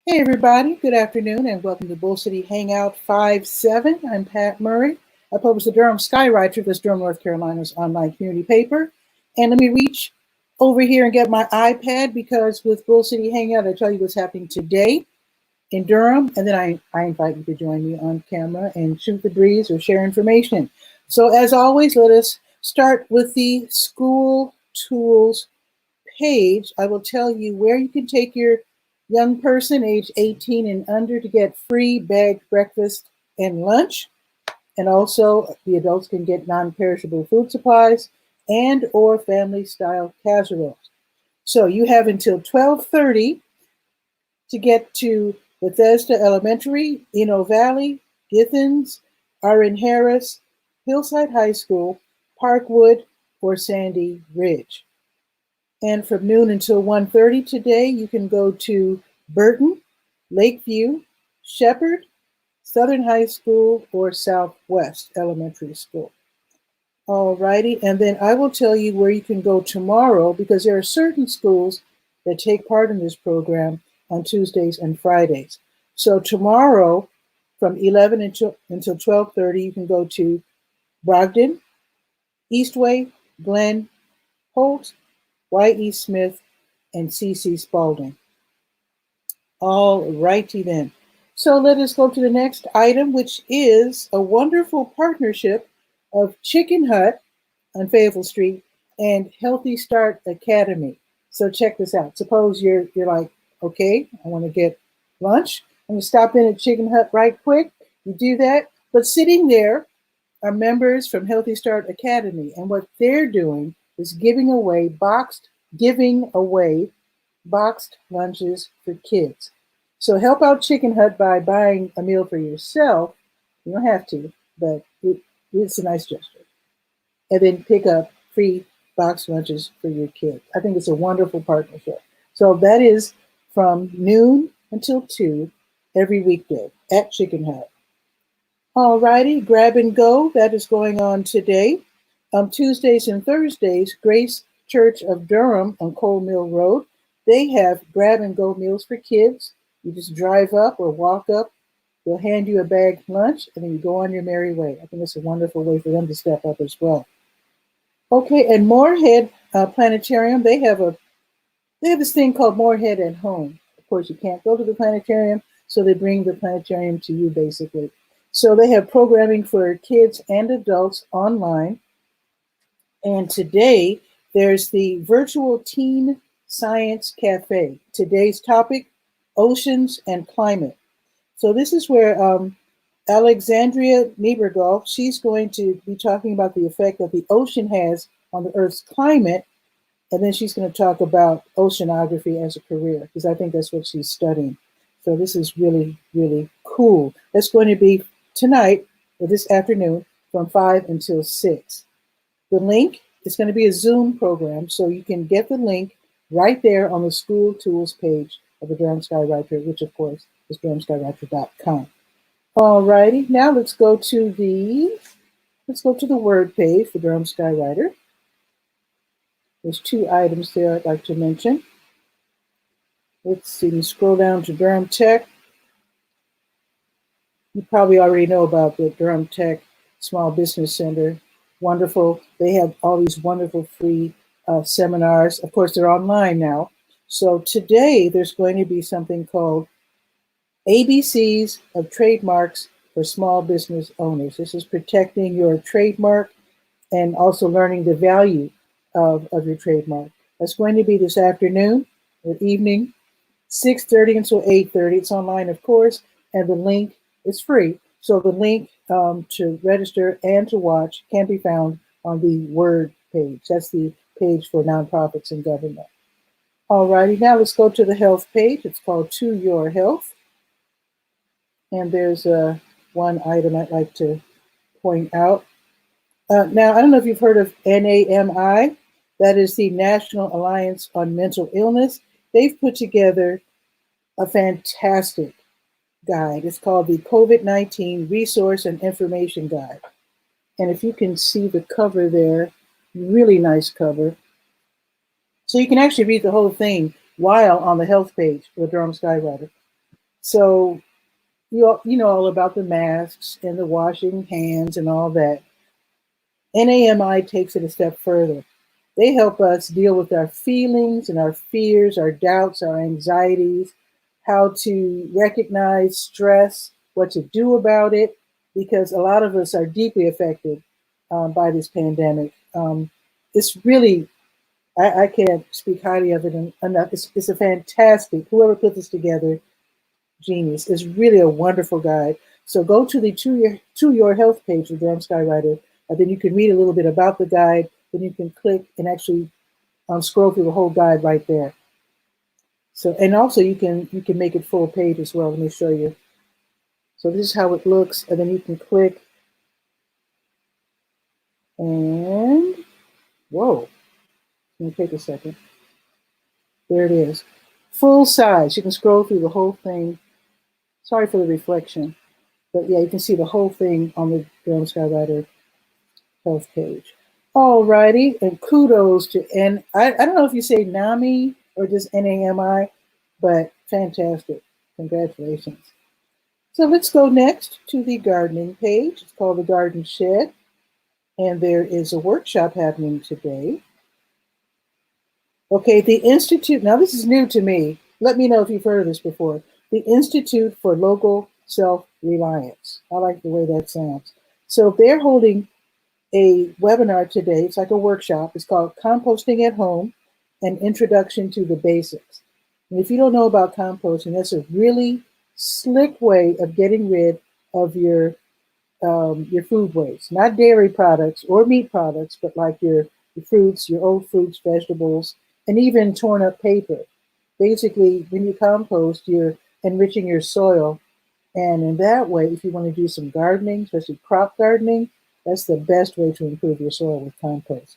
Hey everybody, good afternoon and welcome to Bull City Hangout 5-7. I'm Pat Murray. I publish the Durham Skywriter, that's Durham, North Carolina's online community paper. And let me reach over here and get my iPad because with Bull City Hangout, I tell you what's happening today in Durham, and then I invite you to join me on camera and shoot the breeze or share information. So as always, let us start with the school tools page. I will tell you where you can take your young person age 18 and under to get free bagged breakfast and lunch. And also the adults can get non-perishable food supplies and or family style casseroles. So you have until 12:30 to get to Bethesda Elementary, Eno Valley, Githens, R.N. Harris, Hillside High School, Parkwood, or Sandy Ridge. And from noon until 1:30 today, you can go to Burton, Lakeview, Shepherd, Southern High School, or Southwest Elementary School. All righty, and then I will tell you where you can go tomorrow because there are certain schools that take part in this program on Tuesdays and Fridays. So tomorrow from 11 until 12:30, you can go to Brogden, Eastway, Glen, Holt, Y.E. Smith, and C.C. Spalding. All righty then. So let us go to the next item, which is a wonderful partnership of Chicken Hut on Fayetteville Street and Healthy Start Academy. So check this out. Suppose you're like, okay, I want to get lunch. I'm going to stop in at Chicken Hut right quick. You do that. But sitting there are members from Healthy Start Academy. And what they're doing is giving away boxed lunches for kids. So help out Chicken Hut by buying a meal for yourself. You don't have to, but it's a nice gesture. And then pick up free boxed lunches for your kids. I think it's a wonderful partnership. So that is from noon until 2 every weekday at Chicken Hut. All righty, grab and go. That is going on today. Tuesdays and Thursdays, Grace Church of Durham on Coal Mill Road. They have grab and go meals for kids. You just drive up or walk up. They'll hand you a bagged lunch and then you go on your merry way. I think it's a wonderful way for them to step up as well. Okay, and Moorhead Planetarium, they have this thing called Moorhead at Home. Of course, you can't go to the planetarium, so they bring the planetarium to you basically. So they have programming for kids and adults online. And today, there's the virtual Teen Science Cafe. Today's topic, oceans and climate. So this is where Alexandria Niebergall, she's going to be talking about the effect that the ocean has on the Earth's climate. And then she's going to talk about oceanography as a career, because I think that's what she's studying. So this is really, really cool. That's going to be tonight or this afternoon from 5 until 6. The link is going to be a Zoom program, so you can get the link right there on the school tools page of the Durham Skywriter, which of course is durhamskywriter.com. All righty, now let's go to the word page for Durham Skywriter. There's 2 items there I'd like to mention. Let's see, scroll down to Durham Tech. You probably already know about the Durham Tech Small Business Center. Wonderful. They have all these wonderful free seminars. Of course, they're online now. So today there's going to be something called ABCs of Trademarks for Small Business Owners. This is protecting your trademark and also learning the value of your trademark. That's going to be this afternoon or evening, 6:30 until 8:30. It's online, of course, and the link is free. So the link to register and to watch can be found on the Word page. That's the page for nonprofits and government. All righty, now let's go to the health page. It's called To Your Health. And there's one item I'd like to point out. Now, I don't know if you've heard of NAMI. That is the National Alliance on Mental Illness. They've put together a fantastic guide. It's called the COVID-19 Resource and Information Guide. And if you can see the cover there, really nice cover. So you can actually read the whole thing while on the health page for the Durham Skywriter. So you know all about the masks and the washing hands and all that. 𝗕𝗨𝗟𝗧 takes it a step further. They help us deal with our feelings and our fears, our doubts, our anxieties, how to recognize stress, what to do about it, because a lot of us are deeply affected by this pandemic. It's really, I can't speak highly of it enough. It's a fantastic, whoever put this together, genius. It's really a wonderful guide. So go to the To Your Health page of Durham Skywriter, and then you can read a little bit about the guide. Then you can click and actually scroll through the whole guide right there. So, and also you can make it full page as well. Let me show you. So this is how it looks, and then you can click, and whoa, let me take a second. There it is, full size. You can scroll through the whole thing. Sorry for the reflection, but yeah, you can see the whole thing on the Durham Skywriter health page. Alrighty, and kudos to, and I don't know if you say NAMI or just 𝗕𝗨𝗟𝗧, but fantastic. Congratulations. So let's go next to the gardening page. It's called the Garden Shed, and there is a workshop happening today. Okay, the Institute, now this is new to me. Let me know if you've heard of this before. The Institute for Local Self-Reliance. I like the way that sounds. So they're holding a webinar today. It's like a workshop. It's called Composting at Home, an Introduction to the Basics. And if you don't know about composting, that's a really slick way of getting rid of your food waste. Not dairy products or meat products, but like your fruits, your old fruits, vegetables, and even torn up paper. Basically, when you compost, you're enriching your soil. And in that way, if you want to do some gardening, especially crop gardening, that's the best way to improve your soil with compost.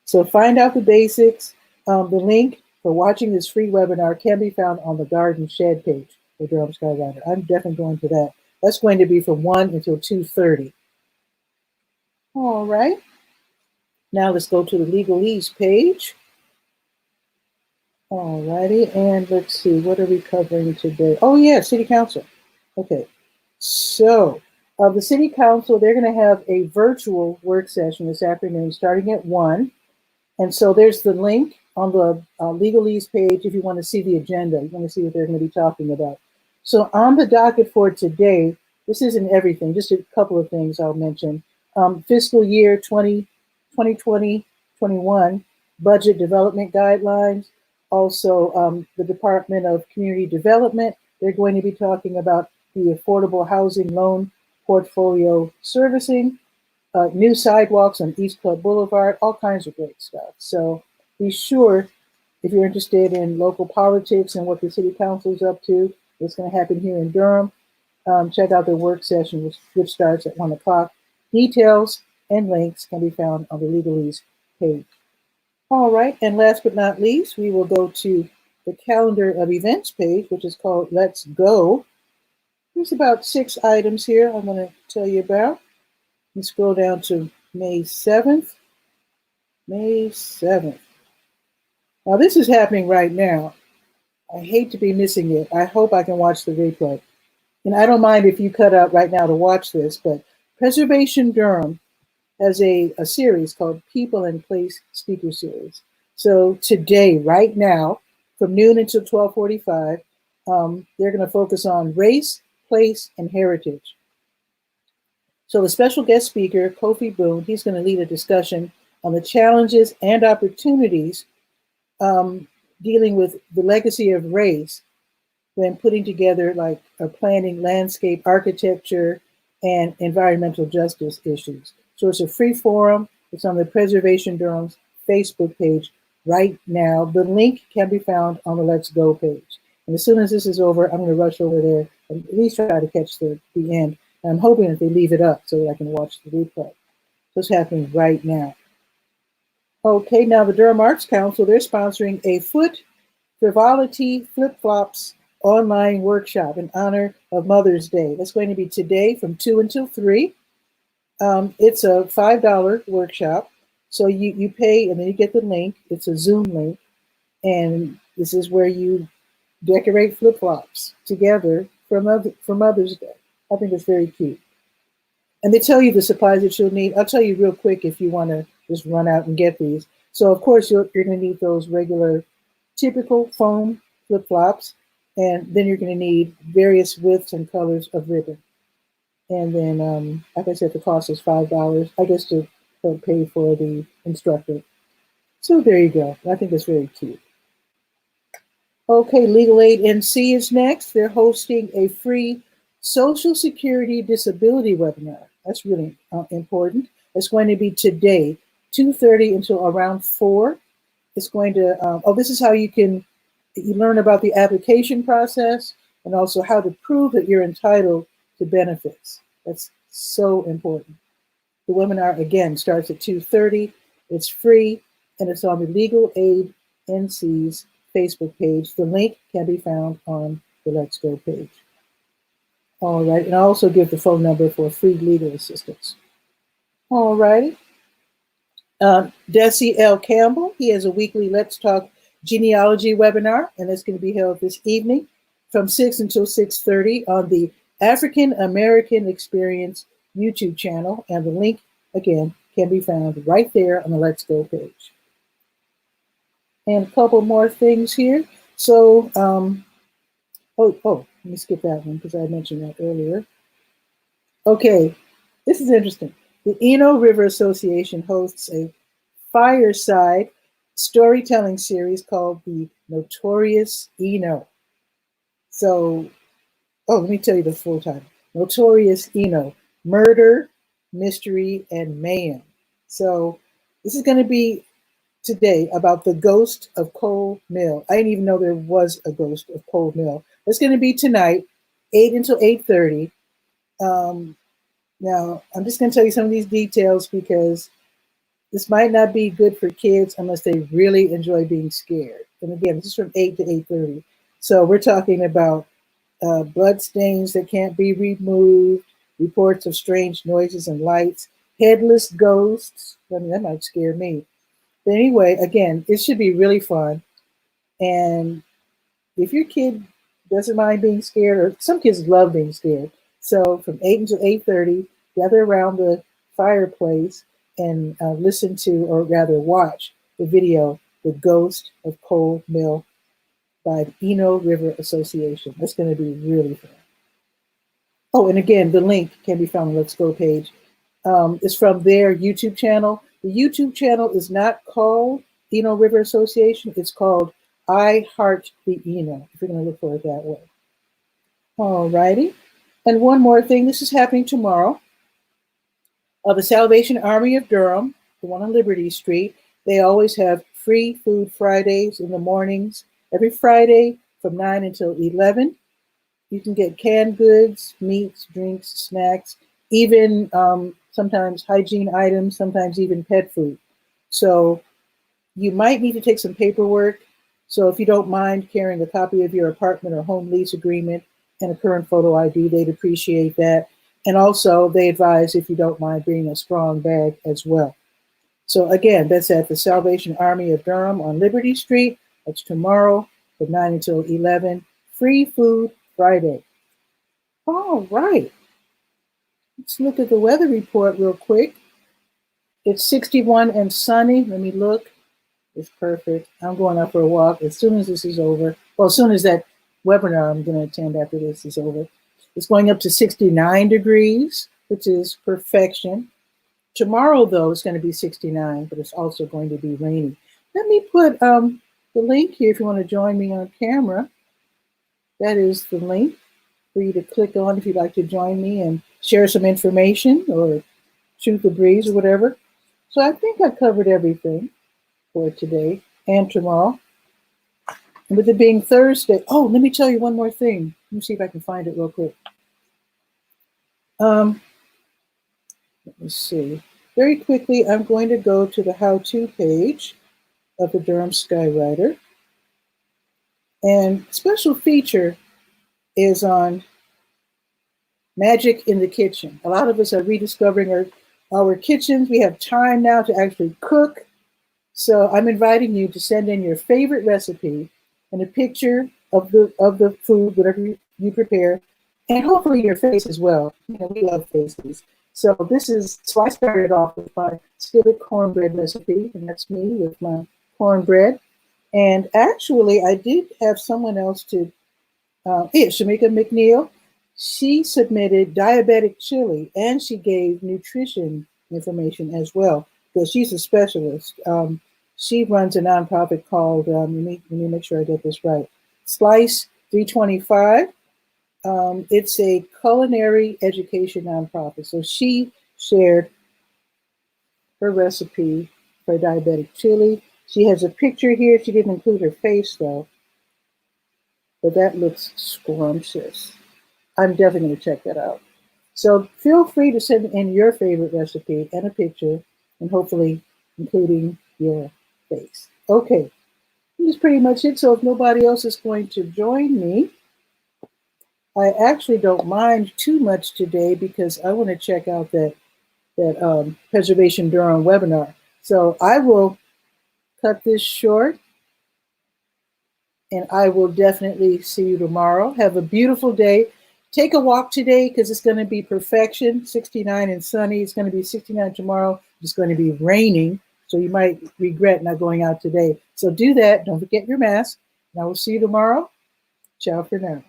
So find out the basics. The link for watching this free webinar can be found on the Garden Shed page for Durham Skywriter. I'm definitely going to that. That's going to be from 1 until 2:30. All right. Now let's go to the Legalese page. All righty, and let's see, what are we covering today? Oh yeah, City Council. Okay, so the City Council, they're going to have a virtual work session this afternoon starting at 1. And so there's the link on the Legalese page if you want to see the agenda. You want to see what they're going to be talking about. So on the docket for today, this isn't everything, just a couple of things I'll mention. Fiscal year 2020-21 budget development guidelines. Also, the Department of Community Development, they're going to be talking about the Affordable Housing Loan Portfolio Servicing, new sidewalks on East Club Boulevard, all kinds of great stuff. So be sure, if you're interested in local politics and what the City Council is up to, what's going to happen here in Durham, check out their work session, which starts at 1 o'clock. Details and links can be found on the Legalese page. All right, and last but not least, we will go to the calendar of events page, which is called Let's Go. There's about 6 items here I'm going to tell you about. You scroll down to May 7th. May 7th. Now this is happening right now. I hate to be missing it. I hope I can watch the replay. And I don't mind if you cut out right now to watch this, but Preservation Durham has a series called People and Place Speaker Series. So today, right now, from noon until 12:45, they're going to focus on race, place, and heritage. So the special guest speaker, Kofi Boone, he's going to lead a discussion on the challenges and opportunities dealing with the legacy of race when putting together like planning landscape architecture and environmental justice issues. So it's a free forum. It's on the Preservation Durham's Facebook page right now. The link can be found on the Let's Go page. And as soon as this is over, I'm going to rush over there and at least try to catch the end. And I'm hoping that they leave it up so that I can watch the replay. So it's happening right now. Okay, now the Durham Arts Council, they're sponsoring a Foot Frivolity Flip-Flops online workshop in honor of Mother's Day. That's going to be today from 2 until 3. It's a $5 workshop. So you pay and then you get the link. It's a Zoom link. And this is where you decorate flip-flops together for Mother's Day. I think it's very cute. And they tell you the supplies that you'll need. I'll tell you real quick if you want to just run out and get these. So, of course, you're going to need those regular, typical foam flip-flops. And then you're going to need various widths and colors of ribbon. And then, like I said, the cost is $5, I guess, to pay for the instructor. So there you go. I think it's very cute. Okay, Legal Aid NC is next. They're hosting a free Social Security disability webinar. That's really important. It's going to be today, 2:30 until around 4. It's going to, this is how you learn about the application process and also how to prove that you're entitled to benefits. That's so important. The webinar, again, starts at 2:30. It's free, and it's on the Legal Aid NC's Facebook page. The link can be found on the Let's Go page. All right, and I'll also give the phone number for free legal assistance. All righty. 𝗕𝗨𝗟𝗟, he has a weekly Let's Talk genealogy webinar, and it's going to be held this evening from 6 until 6:30 on the African American Experience YouTube channel, and the link, again, can be found right there on the Let's Go page. And a couple more things here. So, let me skip that one because I mentioned that earlier. Okay, this is interesting. The Eno River Association hosts a fireside storytelling series called the Notorious Eno. So, let me tell you the full title. Notorious Eno, Murder, Mystery, and Mayhem. So this is going to be today about the ghost of Coal Mill. I didn't even know there was a ghost of Coal Mill. It's going to be tonight, 8 until 8:30. Now, I'm just going to tell you some of these details because this might not be good for kids unless they really enjoy being scared. And again, this is from 8 to 8:30. So we're talking about blood stains that can't be removed, reports of strange noises and lights, headless ghosts. I mean, that might scare me. But anyway, again, it should be really fun. And if your kid doesn't mind being scared, or some kids love being scared, so from 8 until 8:30, gather around the fireplace and listen to, or rather watch, the video, The Ghost of Coal Mill by the Eno River Association. That's going to be really fun. Oh, and again, the link can be found on the Let's Go page. It's from their YouTube channel. The YouTube channel is not called Eno River Association. It's called I Heart the Eno, if you're going to look for it that way. All righty. And one more thing. This is happening tomorrow. The Salvation Army of Durham, the one on Liberty Street, they always have free food Fridays in the mornings. Every Friday from 9 until 11. You can get canned goods, meats, drinks, snacks, even sometimes hygiene items, sometimes even pet food. So you might need to take some paperwork. So if you don't mind carrying a copy of your apartment or home lease agreement and a current photo ID, they'd appreciate that. And also they advise if you don't mind bringing a strong bag as well. So again, that's at the Salvation Army of Durham on Liberty Street. That's tomorrow from 9 until 11. Free food Friday. All right. Let's look at the weather report real quick. It's 61 and sunny. Let me look. It's perfect. I'm going out for a walk as soon as this is over. Well, as soon as that webinar I'm going to attend after this is over. It's going up to 69 degrees, which is perfection. Tomorrow, though, it's going to be 69, but it's also going to be rainy. Let me put the link here if you want to join me on camera. That is the link for you to click on if you'd like to join me and share some information or shoot the breeze or whatever. So I think I covered everything for today and tomorrow. And with it being Thursday, let me tell you one more thing. Let me see if I can find it real quick. Let me see. Very quickly, I'm going to go to the how-to page of the Durham Skywriter. And special feature is on magic in the kitchen. A lot of us are rediscovering our kitchens. We have time now to actually cook. So I'm inviting you to send in your favorite recipe and a picture of the food, whatever you prepare, and hopefully your face as well. You know, we love faces. So I started off with my skillet cornbread recipe, and that's me with my cornbread. And actually, I did have someone else to, Shamika McNeil. She submitted diabetic chili, and she gave nutrition information as well, because she's a specialist. She runs a nonprofit called, let me make sure I get this right, Slice 325. It's a culinary education nonprofit. So she shared her recipe for diabetic chili. She has a picture here. She didn't include her face though, but that looks scrumptious. I'm definitely going to check that out. So feel free to send in your favorite recipe and a picture, and hopefully including your face. Okay, that's pretty much it. So if nobody else is going to join me, I actually don't mind too much today because I want to check out that Preservation Durham webinar. So I will cut this short, and I will definitely see you tomorrow. Have a beautiful day. Take a walk today because it's going to be perfection, 69 and sunny. It's going to be 69 tomorrow. It's going to be raining, so you might regret not going out today. So do that. Don't forget your mask, and I will see you tomorrow. Ciao for now.